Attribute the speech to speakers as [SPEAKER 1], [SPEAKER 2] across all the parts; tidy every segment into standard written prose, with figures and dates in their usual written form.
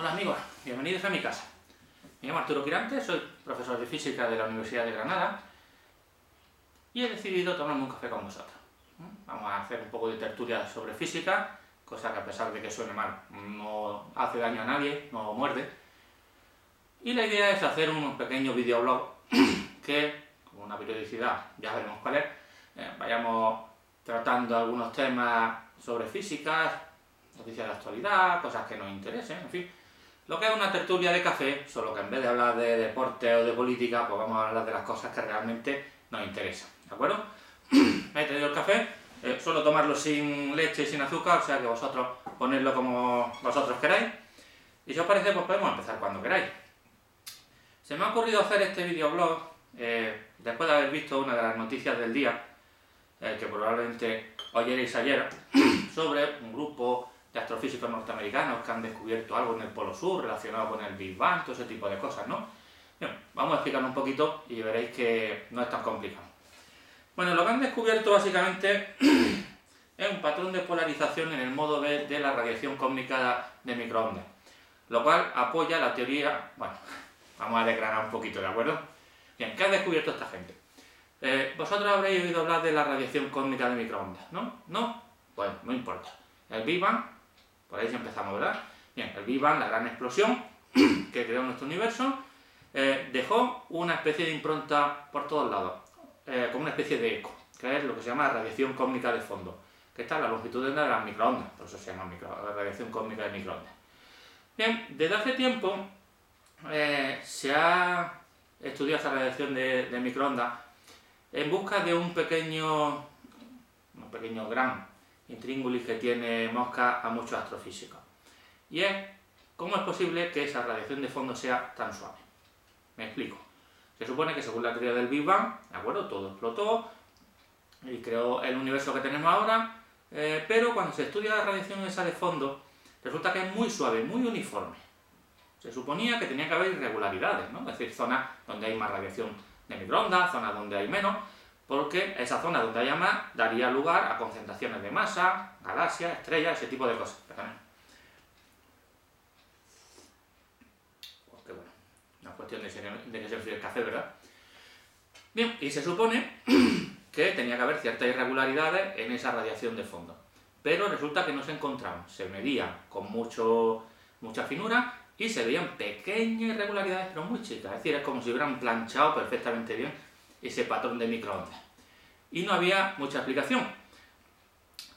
[SPEAKER 1] Hola amigos, bienvenidos a mi casa. Me llamo Arturo Quirante, soy profesor de física de la Universidad de Granada y he decidido tomarme un café con vosotros. Vamos a hacer un poco de tertulia sobre física, cosa que a pesar de que suene mal, no hace daño a nadie, no muerde. Y la idea es hacer un pequeño videoblog que, con una periodicidad, ya veremos cuál es, vayamos tratando algunos temas sobre física, noticias de actualidad, cosas que nos interesen, en fin. Lo que es una tertulia de café, solo que en vez de hablar de deporte o de política, pues vamos a hablar de las cosas que realmente nos interesan, ¿de acuerdo? He traído el café, suelo tomarlo sin leche y sin azúcar, o sea que vosotros ponedlo como vosotros queráis. Y si os parece, pues podemos empezar cuando queráis. Se me ha ocurrido hacer este videoblog después de haber visto una de las noticias del día, que probablemente oyerais ayer, sobre un grupo de astrofísicos norteamericanos que han descubierto algo en el Polo Sur relacionado con el Big Bang, todo ese tipo de cosas, ¿no? Bien, vamos a explicar un poquito y veréis que no es tan complicado. Bueno, lo que han descubierto básicamente es un patrón de polarización en el modo B de la radiación cósmica de microondas, lo cual apoya la teoría. Bueno, vamos a desgranar un poquito, ¿de acuerdo? Bien, ¿qué ha descubierto esta gente? Vosotros habréis oído hablar de la radiación cósmica de microondas, ¿no? ¿No? Pues no importa. El Big Bang, por ahí sí empezamos, ¿verdad? Bien, el Big Bang, la gran explosión que creó nuestro universo, dejó una especie de impronta por todos lados, como una especie de eco, que es lo que se llama radiación cósmica de fondo, que está a la longitud de las microondas, por eso se llama radiación cósmica de microondas. Bien, desde hace tiempo se ha estudiado esa radiación de microondas en busca de un pequeño gran intríngulis que tiene mosca a muchos astrofísicos. Y es cómo es posible que esa radiación de fondo sea tan suave. Me explico. Se supone que según la teoría del Big Bang, ¿de acuerdo? Todo explotó y creó el universo que tenemos ahora, pero cuando se estudia la radiación esa de fondo, resulta que es muy suave, muy uniforme. Se suponía que tenía que haber irregularidades, ¿no? Es decir, zonas donde hay más radiación de microondas, zonas donde hay menos, porque esa zona donde haya más daría lugar a concentraciones de masa, galaxias, estrellas, ese tipo de cosas. Oh, qué bueno. No es cuestión de que se enfríe el café, ¿verdad? Bien, y se supone que tenía que haber ciertas irregularidades en esa radiación de fondo. Pero resulta que no se encontraban. Se medían con mucha finura y se veían pequeñas irregularidades, pero muy chicas. Es decir, es como si hubieran planchado perfectamente bien ese patrón de microondas. Y no había mucha explicación.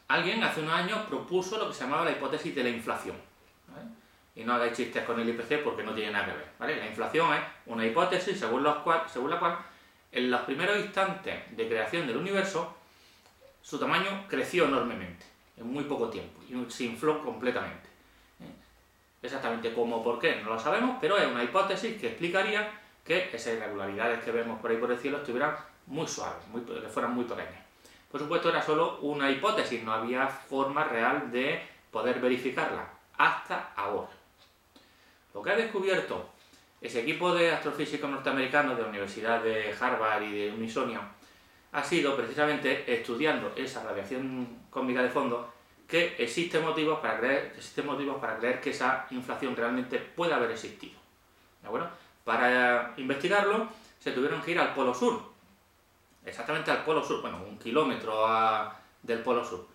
[SPEAKER 1] Alguien hace unos años propuso lo que se llamaba la hipótesis de la inflación, ¿vale? Y no hagáis chistes con el IPC porque no tiene nada que ver, ¿vale? La inflación es una hipótesis según la cual en los primeros instantes de creación del universo su tamaño creció enormemente, en muy poco tiempo, y se infló completamente. Exactamente cómo o por qué no lo sabemos, pero es una hipótesis que explicaría que esas irregularidades que vemos por ahí por el cielo estuvieran muy suaves, que fueran muy pequeñas. Por supuesto, era solo una hipótesis, no había forma real de poder verificarla, hasta ahora. Lo que ha descubierto ese equipo de astrofísicos norteamericanos de la Universidad de Harvard y de Smithsonian ha sido precisamente estudiando esa radiación cósmica de fondo que existen motivos para creer que esa inflación realmente puede haber existido. ¿De acuerdo? Para investigarlo se tuvieron que ir al Polo Sur, exactamente al Polo Sur, bueno, 1 kilómetro del Polo Sur.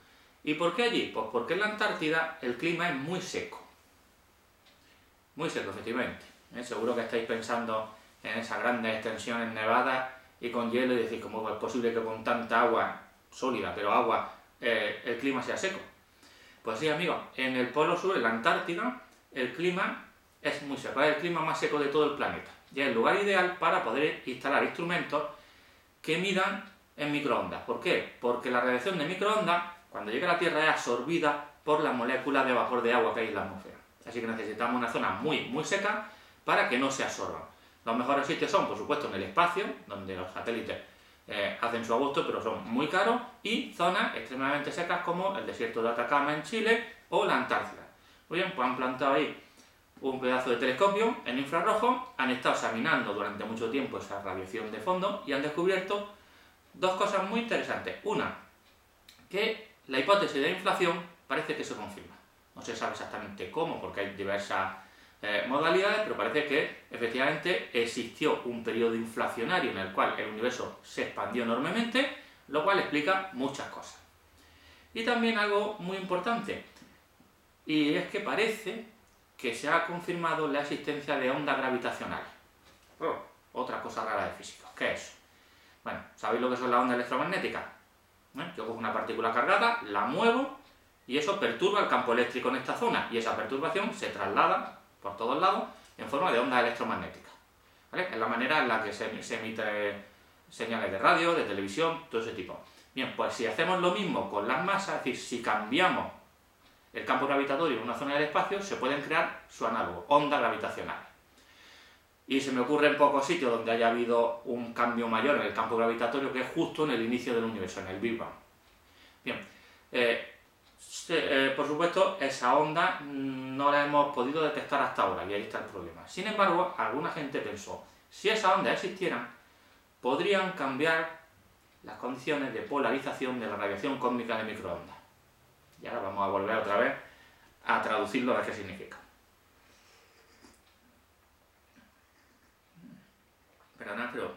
[SPEAKER 1] ¿Y por qué allí? Pues porque en la Antártida el clima es muy seco, efectivamente. Seguro que estáis pensando en esas grandes extensiones nevadas y con hielo y decís, ¿cómo es posible que con tanta agua sólida, pero agua, el clima sea seco? Pues sí, amigos, en el Polo Sur, en la Antártida, el clima es muy seco, es el clima más seco de todo el planeta. Y es el lugar ideal para poder instalar instrumentos que midan en microondas. ¿Por qué? Porque la radiación de microondas, cuando llega a la Tierra, es absorbida por las moléculas de vapor de agua que hay en la atmósfera. Así que necesitamos una zona muy seca para que no se absorban. Los mejores sitios son, por supuesto, en el espacio, donde los satélites hacen su agosto, pero son muy caros, y zonas extremadamente secas como el desierto de Atacama en Chile o la Antártida. Muy bien, pues han plantado ahí un pedazo de telescopio en infrarrojo, han estado examinando durante mucho tiempo esa radiación de fondo y han descubierto dos cosas muy interesantes. Una, que la hipótesis de inflación parece que se confirma. No se sabe exactamente cómo, porque hay diversas modalidades, pero parece que efectivamente existió un periodo inflacionario en el cual el universo se expandió enormemente, lo cual explica muchas cosas. Y también algo muy importante, y es que parece que se ha confirmado la existencia de ondas gravitacionales. Otra cosa rara de física. ¿Qué es eso? Bueno, ¿sabéis lo que son las ondas electromagnéticas? Yo cojo una partícula cargada, la muevo y eso perturba el campo eléctrico en esta zona y esa perturbación se traslada por todos lados en forma de ondas electromagnéticas. ¿Vale? Es la manera en la que se emite señales de radio, de televisión, todo ese tipo. Bien, pues si hacemos lo mismo con las masas, es decir, si cambiamos el campo gravitatorio en una zona del espacio, se pueden crear su análogo, ondas gravitacionales. Y se me ocurre en pocos sitios donde haya habido un cambio mayor en el campo gravitatorio, que es justo en el inicio del universo, en el Big Bang. Bien, por supuesto, esa onda no la hemos podido detectar hasta ahora, y ahí está el problema. Sin embargo, alguna gente pensó, si esas ondas existieran, podrían cambiar las condiciones de polarización de la radiación cósmica de microondas. Y ahora vamos a volver otra vez a traducirlo a ver qué significa. Perdonad, pero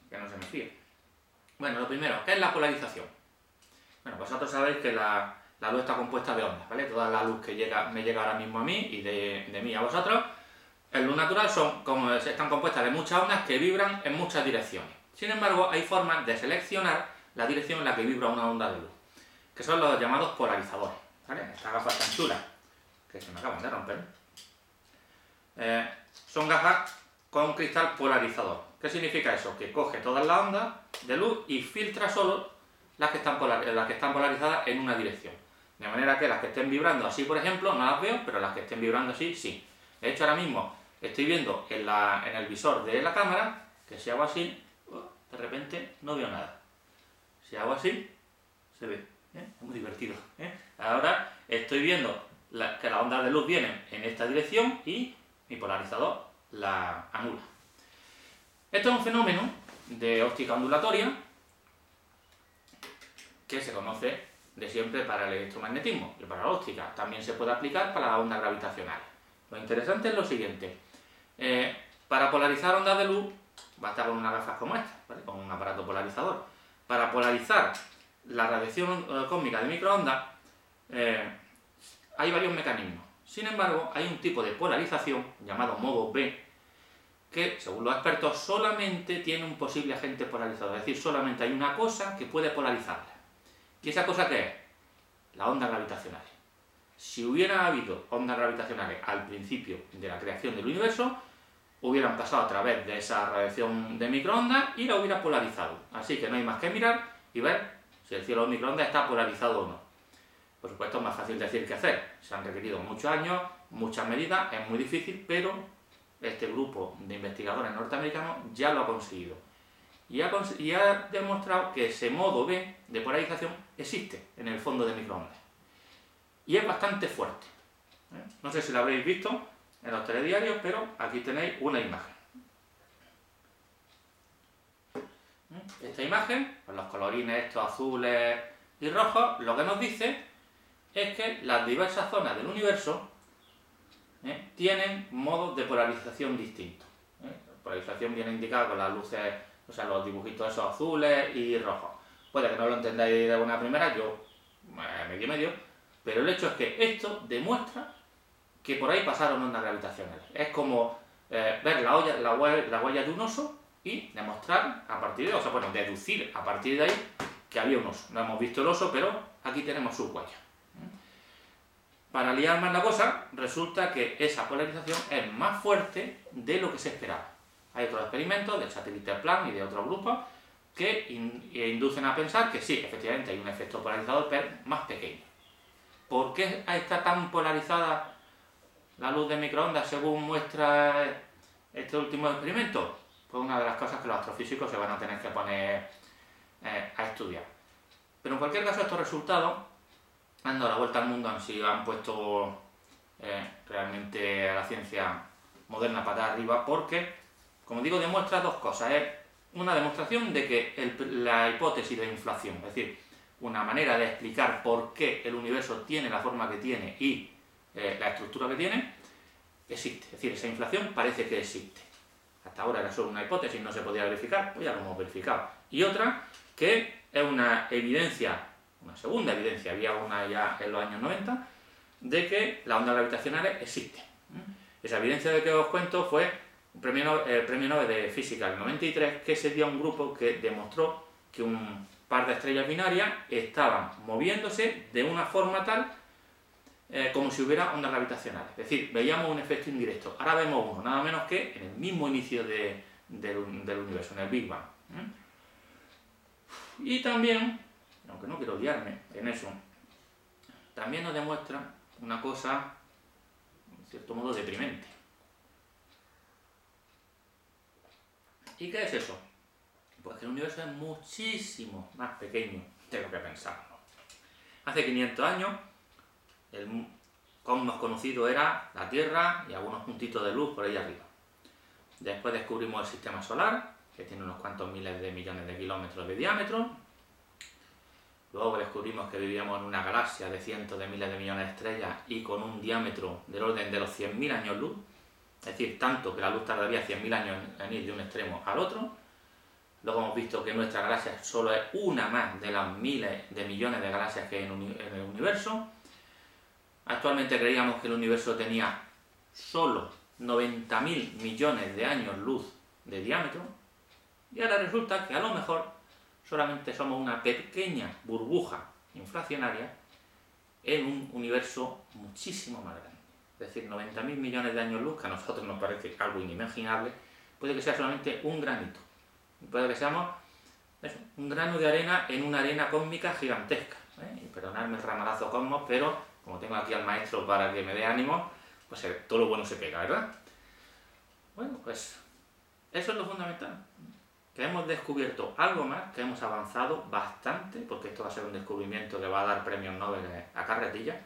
[SPEAKER 1] que no se me fíe. Bueno, lo primero, ¿qué es la polarización? Bueno, vosotros sabéis que la luz está compuesta de ondas, ¿vale? Toda la luz que me llega ahora mismo a mí y de mí a vosotros, en luz natural están compuestas de muchas ondas que vibran en muchas direcciones. Sin embargo, hay formas de seleccionar la dirección en la que vibra una onda de luz, que son los llamados polarizadores, ¿vale? Estas gafas tan chulas, que se me acaban de romper, son gafas con cristal polarizador. ¿Qué significa eso? Que coge todas las ondas de luz y filtra solo las que están polarizadas en una dirección. De manera que las que estén vibrando así, por ejemplo, no las veo, pero las que estén vibrando así, sí. De hecho, ahora mismo estoy viendo en el visor de la cámara que si hago así, de repente no veo nada. Si hago así, se ve. Es muy divertido. Ahora estoy viendo que las ondas de luz vienen en esta dirección y mi polarizador la anula. Esto es un fenómeno de óptica ondulatoria que se conoce de siempre para el electromagnetismo y para la óptica. También se puede aplicar para las ondas gravitacionales. Lo interesante es lo siguiente. Para polarizar ondas de luz, basta con unas gafas como esta, ¿vale? Con un aparato polarizador. Para polarizar la radiación cósmica de microondas, hay varios mecanismos. Sin embargo, hay un tipo de polarización llamado modo B, que, según los expertos, solamente tiene un posible agente polarizador. Es decir, solamente hay una cosa que puede polarizarla. ¿Y esa cosa qué es? Las ondas gravitacionales. Si hubiera habido ondas gravitacionales al principio de la creación del universo, hubieran pasado a través de esa radiación de microondas y la hubiera polarizado. Así que no hay más que mirar y ver si el cielo de microondas está polarizado o no. Por supuesto, es más fácil decir que hacer. Se han requerido muchos años, muchas medidas, es muy difícil, pero este grupo de investigadores norteamericanos ya lo ha conseguido. Y ha demostrado que ese modo B de polarización existe en el fondo de microondas. Y es bastante fuerte. No sé si lo habréis visto en los telediarios, pero aquí tenéis una imagen. Esta imagen, con los colorines estos azules y rojos, lo que nos dice es que las diversas zonas del universo tienen modos de polarización distintos. La polarización viene indicada con las luces, o sea, los dibujitos esos azules y rojos. Puede que no lo entendáis de buena primera, yo medio, pero el hecho es que esto demuestra que por ahí pasaron ondas gravitacionales. Es como ver la huella de un oso y demostrar a partir de, deducir a partir de ahí que había un oso. No hemos visto el oso, pero aquí tenemos su huella. Para liar más la cosa, resulta que esa polarización es más fuerte de lo que se esperaba. Hay otros experimentos del satélite Planck y de otros grupos que inducen a pensar que sí, efectivamente hay un efecto polarizador, pero más pequeño. ¿Por qué está tan polarizada la luz de microondas según muestra este último experimento? Pues una de las cosas que los astrofísicos se van a tener que poner a estudiar. Pero en cualquier caso, estos resultados han dado la vuelta al mundo, han puesto realmente a la ciencia moderna patada arriba, porque, como digo, demuestra dos cosas. Es una demostración de que la hipótesis de inflación, es decir, una manera de explicar por qué el universo tiene la forma que tiene y la estructura que tiene, existe. Es decir, esa inflación parece que existe. Hasta ahora era solo una hipótesis, no se podía verificar, pues ya lo hemos verificado. Y otra, que es una evidencia, una segunda evidencia, había una ya en los años 90, de que las ondas gravitacionales existen. Esa evidencia de que os cuento fue el premio Nobel de Física del 93, que se dio a un grupo que demostró que un par de estrellas binarias estaban moviéndose de una forma tal como si hubiera ondas gravitacionales. Es decir, veíamos un efecto indirecto. Ahora vemos uno, nada menos que en el mismo inicio del universo, en el Big Bang. Y también, aunque no quiero guiarme en eso, también nos demuestra una cosa, en cierto modo, deprimente. ¿Y qué es eso? Pues que el universo es muchísimo más pequeño de lo que pensábamos. Hace 500 años, el cosmos conocido era la Tierra y algunos puntitos de luz por ahí arriba. Después descubrimos el sistema solar, que tiene unos cuantos miles de millones de kilómetros de diámetro. Luego descubrimos que vivíamos en una galaxia de cientos de miles de millones de estrellas y con un diámetro del orden de los 100.000 años luz. Es decir, tanto que la luz tardaría 100.000 años en ir de un extremo al otro. Luego hemos visto que nuestra galaxia solo es una más de las miles de millones de galaxias que hay en el universo. Actualmente creíamos que el universo tenía solo 90.000 millones de años luz de diámetro. Y ahora resulta que a lo mejor solamente somos una pequeña burbuja inflacionaria en un universo muchísimo más grande. Es decir, 90.000 millones de años luz, que a nosotros nos parece algo inimaginable, puede que sea solamente un granito. Puede que seamos un grano de arena en una arena cósmica gigantesca. Y perdonadme el ramalazo cosmos, pero como tengo aquí al maestro para que me dé ánimo, pues todo lo bueno se pega, ¿verdad? Bueno, pues eso es lo fundamental. Que hemos descubierto algo más, que hemos avanzado bastante, porque esto va a ser un descubrimiento que va a dar premios Nobel a carretilla,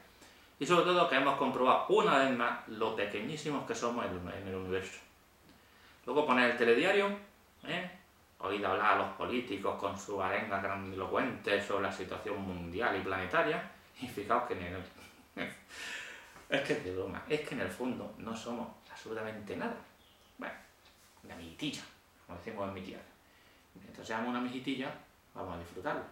[SPEAKER 1] y sobre todo que hemos comprobado una vez más lo pequeñísimos que somos en el universo. Luego poner el telediario, oído hablar a los políticos con sus arengas grandilocuentes sobre la situación mundial y planetaria, y fijaos que es que es de broma, es que en el fondo no somos absolutamente nada. Bueno, una amiguitilla, como decimos en mi tierra. Mientras seamos una amiguitilla, vamos a disfrutarlo.